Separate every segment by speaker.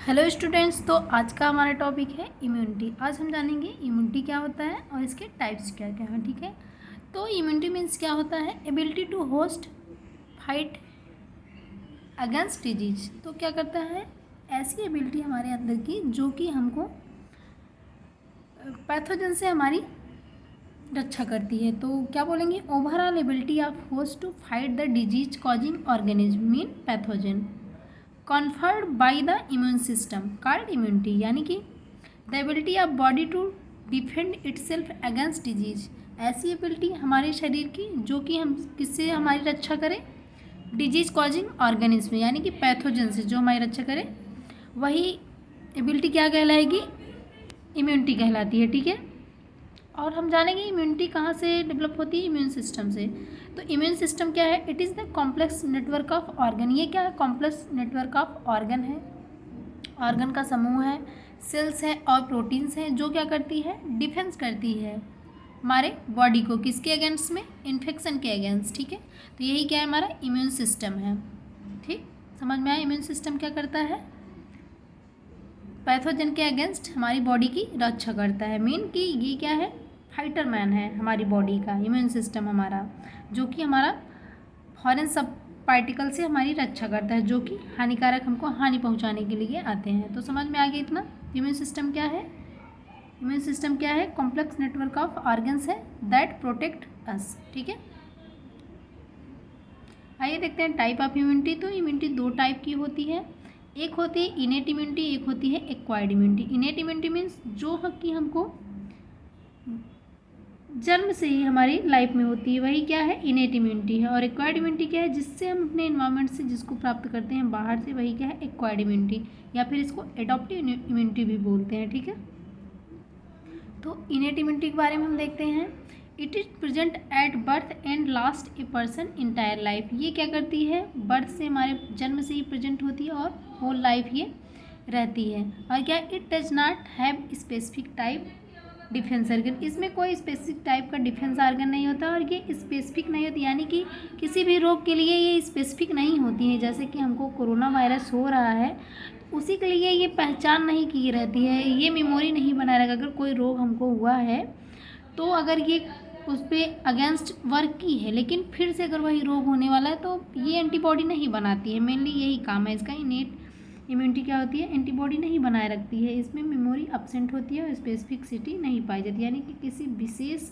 Speaker 1: Hello students. तो आज का हमारा टॉपिक है इम्यूनिटी। आज हम जानेंगे इम्यूनिटी क्या होता है और इसके टाइप्स क्या क्या हैं। ठीक है, तो इम्यूनिटी मीन्स क्या होता है? Ability to host fight against disease. तो क्या करता है? ऐसी एबिलिटी हमारे अंदर की जो कि हमको पैथोजन से हमारी रक्षा करती है। तो क्या बोलेंगे? Overall ability of host to fight the disease causing organism mean pathogen conferred by the immune system called immunity, यानी कि the ability of body to defend itself against disease. ऐसी एबिलिटी हमारे शरीर की जो कि हम किससे हमारी रक्षा करें? डिजीज कॉजिंग ऑर्गेनिज्म यानी कि पैथोजन से जो हमारी रक्षा करे, वही एबिलिटी क्या कहलाएगी? इम्यूनिटी कहलाती है। ठीक है, और हम जानेंगे इम्यूनिटी कहाँ से डेवलप होती है? इम्यून सिस्टम से। तो इम्यून सिस्टम क्या है? It is the complex network of organ. ये क्या है? कॉम्प्लेक्स नेटवर्क ऑफ ऑर्गन है, ऑर्गन का समूह है, सेल्स है और प्रोटीन्स हैं जो क्या करती है? डिफेंस करती है हमारे बॉडी को। किसके अगेंस्ट में? इन्फेक्शन के अगेंस्ट। ठीक है, तो यही क्या है? हमारा इम्यून सिस्टम है। ठीक, समझ में आया? इम्यून सिस्टम क्या करता है? पैथोजन के अगेंस्ट हमारी बॉडी की रक्षा करता है। मीन कि ये क्या है? फाइटर मैन है हमारी बॉडी का इम्यून सिस्टम हमारा, जो कि हमारा फॉरेन सब पार्टिकल से हमारी रक्षा करता है, जो कि हानिकारक हमको हानि पहुंचाने के लिए आते हैं। तो समझ में आ गया इतना? इम्यून सिस्टम क्या है? इम्यून सिस्टम क्या है? कॉम्प्लेक्स नेटवर्क ऑफ ऑर्गन्स है दैट प्रोटेक्ट अस। ठीक है, आइए देखते हैं टाइप ऑफ इम्यूनिटी। तो इम्यूनिटी दो टाइप की होती है, एक होती है इनेट इम्यूनिटी, एक होती है acquired immunity. Innate immunity means जो कि हमको जन्म से ही हमारी लाइफ में होती है, वही क्या है? इनेट इम्यूनिटी है। और एक्वायर्ड इम्यूनिटी क्या है? जिससे हम अपने इन्वायरमेंट से जिसको प्राप्त करते हैं बाहर से, वही क्या है? एक्वायर्ड इम्यूनिटी, या फिर इसको एडॉप्टिव इम्यूनिटी भी बोलते हैं। ठीक है, तो इनेट इम्यूनिटी के बारे में हम देखते हैं। It is present at birth and last a person entire life. ये क्या करती है? बर्थ से, हमारे जन्म से ही प्रेजेंट होती है और होल लाइफ ये रहती है। और क्या? It does not have specific type defence organ. इसमें कोई स्पेसिफिक टाइप का डिफेंस ऑर्गन नहीं होता और ये स्पेसिफिक नहीं होती, यानी कि किसी भी रोग के लिए ये स्पेसिफिक नहीं होती है। जैसे कि हमको कोरोना वायरस हो रहा है, उसी के लिए ये पहचान नहीं की रहती है, ये मेमोरी नहीं बनाए रखा। अगर कोई रोग हमको हुआ है तो अगर ये उस पर अगेंस्ट वर्क की है, लेकिन फिर से अगर वही रोग होने वाला है तो ये एंटीबॉडी नहीं बनाती है। मेनली यही काम है इसका। इनेट इम्यूनिटी क्या होती है? एंटीबॉडी नहीं बनाए रखती है, इसमें मेमोरी एब्सेंट होती है और स्पेसिफिसिटी नहीं पाई जाती, यानी कि किसी विशेष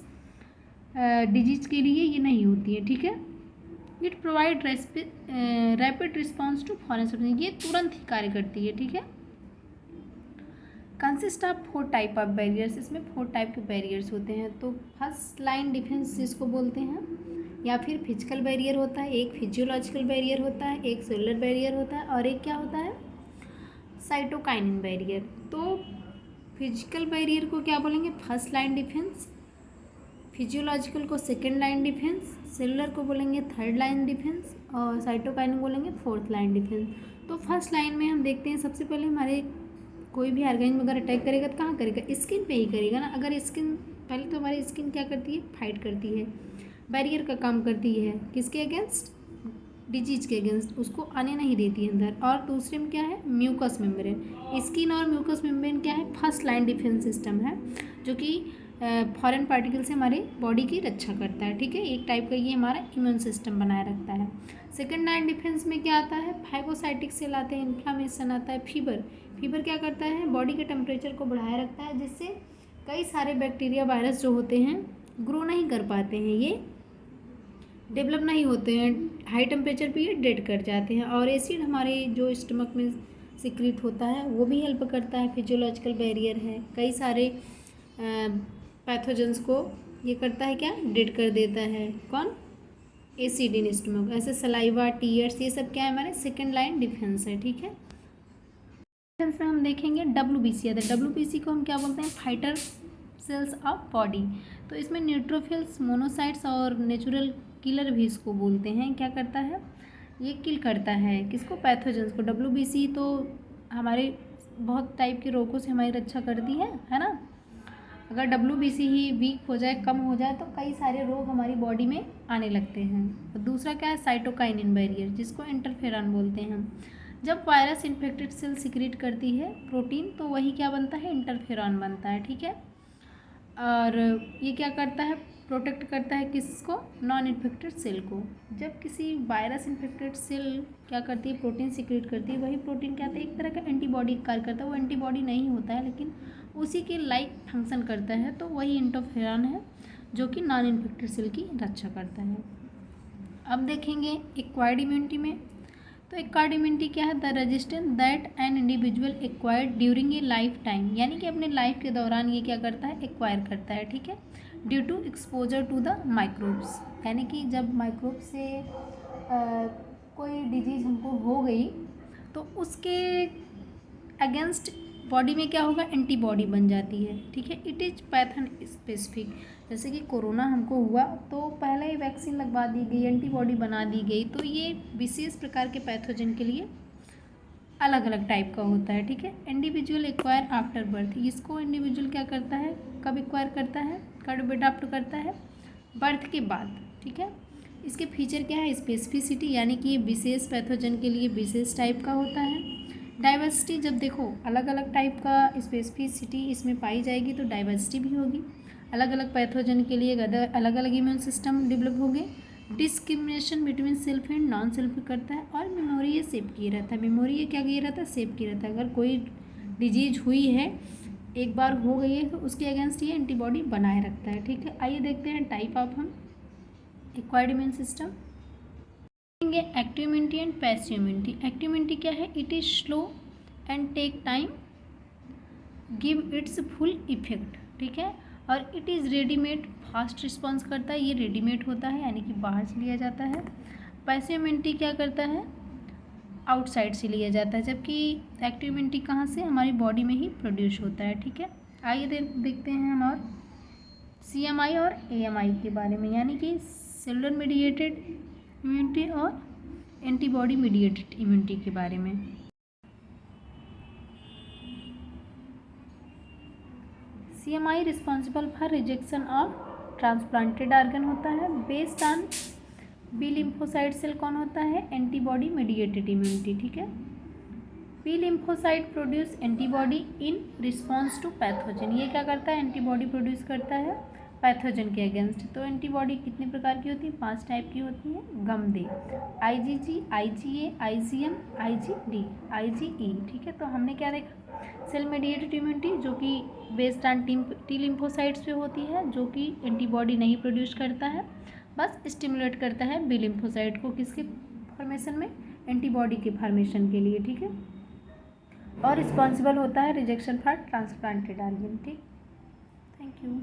Speaker 1: डिजीज के लिए ये नहीं होती है। ठीक है, it provide rapid response to foreign substance. ये तुरंत ही कार्य करती है। ठीक है, consist of 4 type of barriers. इसमें 4 टाइप के बैरियर्स होते हैं। तो फर्स्ट लाइन डिफेंस जिसको बोलते हैं, या फिर फिजिकल बैरियर होता है, एक फिजियोलॉजिकल बैरियर होता है, एक सेलुलर बैरियर होता है, और एक क्या होता है? Cytokinin barrier. तो फिजिकल बैरियर को क्या बोलेंगे? फर्स्ट लाइन डिफेंस, फिजियोलॉजिकल को सेकेंड लाइन डिफेंस, सेलुलर को बोलेंगे थर्ड लाइन डिफेंस, और साइटोकाइनिन बोलेंगे फोर्थ लाइन डिफेंस। तो फर्स्ट लाइन में हम देखते हैं, सबसे पहले हमारे कोई भी ऑर्गेनिज्म अगर अटैक करेगा तो कहाँ करेगा? स्किन पे ही करेगा ना। अगर स्किन, पहले तो हमारी स्किन क्या करती है? फाइट करती है, बैरियर का काम करती है, किसके अगेंस्ट? डिजीज के अगेंस्ट, उसको आने नहीं देती है अंदर। और दूसरे में क्या है? Mucous membrane. स्किन और म्यूकस मेम्ब्रेन क्या है? फर्स्ट लाइन डिफेंस सिस्टम है, जो कि फॉरेन पार्टिकल से हमारी बॉडी की रक्षा करता है। ठीक है, एक टाइप का ये हमारा इम्यून सिस्टम बनाए रखता है। सेकेंड लाइन डिफेंस में क्या आता है? फाइगोसाइटिक सेल आते हैं, इन्फ्लामेशन आता है, फीवर। फीवर क्या करता है? बॉडी के टेम्परेचर को बढ़ाए रखता है, जिससे कई सारे बैक्टीरिया वायरस जो होते हैं ग्रो नहीं कर पाते हैं, ये डेवलप नहीं होते हैं, हाई टेम्परेचर पे ये डेड कर जाते हैं। और एसिड हमारे जो स्टमक में सिक्रीट होता है वो भी हेल्प करता है, फिजियोलॉजिकल बैरियर है। कई सारे पैथोजेंस को ये करता है क्या? डेड कर देता है। कौन? Acid in stomach. ऐसे सलाइवा, टीयर्स, ये सब क्या है? हमारे सेकेंड लाइन डिफेंस है। ठीक है, डिफेंस में हम देखेंगे WBC आता है। WBC को हम क्या बोलते हैं? Fighter cells of body. तो इसमें न्यूट्रोफिल्स, मोनोसाइट्स और नेचुरल किलर भी इसको बोलते हैं। क्या करता है? ये किल करता है किसको? पैथोजेंस को। WBC तो हमारे बहुत टाइप के रोगों से हमारी रक्षा करती है ना। अगर WBC ही वीक हो जाए, कम हो जाए, तो कई सारे रोग हमारी बॉडी में आने लगते हैं। और दूसरा क्या है? साइटोकाइनिन बैरियर, जिसको इंटरफेरॉन बोलते हैं हम। जब वायरस इन्फेक्टेड सेल सिक्रीट करती है प्रोटीन, तो वही क्या बनता है, इंटरफेरॉन बनता है, ठीक है। और ये क्या करता है, प्रोटेक्ट करता है किसको, नॉन इन्फेक्टेड सेल को। जब किसी वायरस इन्फेक्टेड सेल क्या करती है, प्रोटीन सिक्रीट करती है, वही प्रोटीन क्या होता है, एक तरह का एंटीबॉडी कार्य करता है। वो एंटीबॉडी नहीं होता है, लेकिन उसी के लाइक फंक्शन करता है, तो वही इंटरफेरॉन है जो कि नॉन इन्फेक्टेड सेल की रक्षा करता है। अब देखेंगे एक्वायर्ड इम्यूनिटी में, तो एक्वायर्ड इम्यूनिटी क्या है, the resistance that an individual acquired during a life time, यानी कि अपने लाइफ के दौरान ये क्या करता है, एक्वायर करता है, ठीक है, due to exposure to the microbes, यानी कि जब माइक्रोब से कोई डिजीज़ हमको हो गई तो उसके अगेंस्ट बॉडी में क्या होगा, एंटीबॉडी बन जाती है, ठीक है। इट इज़ पैथन स्पेसिफिक, जैसे कि कोरोना हमको हुआ तो पहले ही वैक्सीन लगवा दी गई, एंटीबॉडी बना दी गई, तो ये विशेष प्रकार के पैथोजन के लिए अलग अलग टाइप का होता है, ठीक है। इंडिविजुअल एक्वायर आफ्टर बर्थ, इसको इंडिविजुअल क्या करता है, कब एक्वायर करता है, कब अडॉप्ट करता है, बर्थ के बाद, ठीक है। इसके फीचर क्या है, स्पेसिफिसिटी, यानी कि ये विशेष पैथोजन के लिए विशेष टाइप का होता है। डाइवर्सिटी, जब देखो अलग अलग टाइप का स्पेसिफिसिटी इसमें पाई जाएगी तो डाइवर्सिटी भी होगी, अलग अलग पैथोजन के लिए अलग अलग इम्यून सिस्टम डेवलप होंगे। Discrimination between self and non self करता है, और मेमोरी ये सेव किए रहता है, मेमोरी ये क्या किए रहता है, सेव किए रहता है। अगर कोई डिजीज हुई है, एक बार हो गई है, तो उसके अगेंस्ट ये एंटीबॉडी बनाए रखता है, ठीक है। आइए देखते हैं टाइप ऑफ हम acquired immune system. Active immunity and passive immunity. Active immunity क्या है, it is slow and take time give its full effect, ठीक है। और it is readymade, fast response करता है, ये रेडीमेड होता है, यानी कि बाहर से लिया जाता है। पैसिव इम्यूनिटी क्या करता है, आउटसाइड से लिया जाता है, जबकि एक्टिव इम्यूनिटी कहाँ से, हमारी बॉडी में ही प्रोड्यूस होता है, ठीक है। आइए देखते हैं हम और CMI और AMI के बारे में, यानी कि सेलुलर मीडिएटेड इम्यूनिटी और एंटीबॉडी मीडिएटेड इम्यूनिटी के बारे में। CMI responsible for rejection of transplanted organ होता है। Based on B lymphocyte cell कौन होता है, एंटीबॉडी मीडिएटेड इम्यूनिटी, ठीक है। B lymphocyte produce antibody in response to pathogen, ये क्या करता है, एंटीबॉडी प्रोड्यूस करता है पैथोजन के अगेंस्ट। तो एंटीबॉडी कितने प्रकार की होती है, 5 टाइप की होती है। गमदे, IgG, IgA, IgM, IgD, IgE, ठीक है। तो हमने क्या देखा, सेल मीडिएटेड इम्यूनिटी जो कि बेस्ड ऑन टी लिम्फोसाइट्स पे होती है, जो कि एंटीबॉडी नहीं प्रोड्यूस करता है, बस स्टिमुलेट करता है बी लिम्फोसाइट को, किसके फॉर्मेशन में, एंटीबॉडी के फॉर्मेशन के लिए, ठीक है। और रिस्पॉन्सिबल होता है रिजेक्शन फॉर ट्रांसप्लांटेड ऑर्गन, ठीक। Thank you.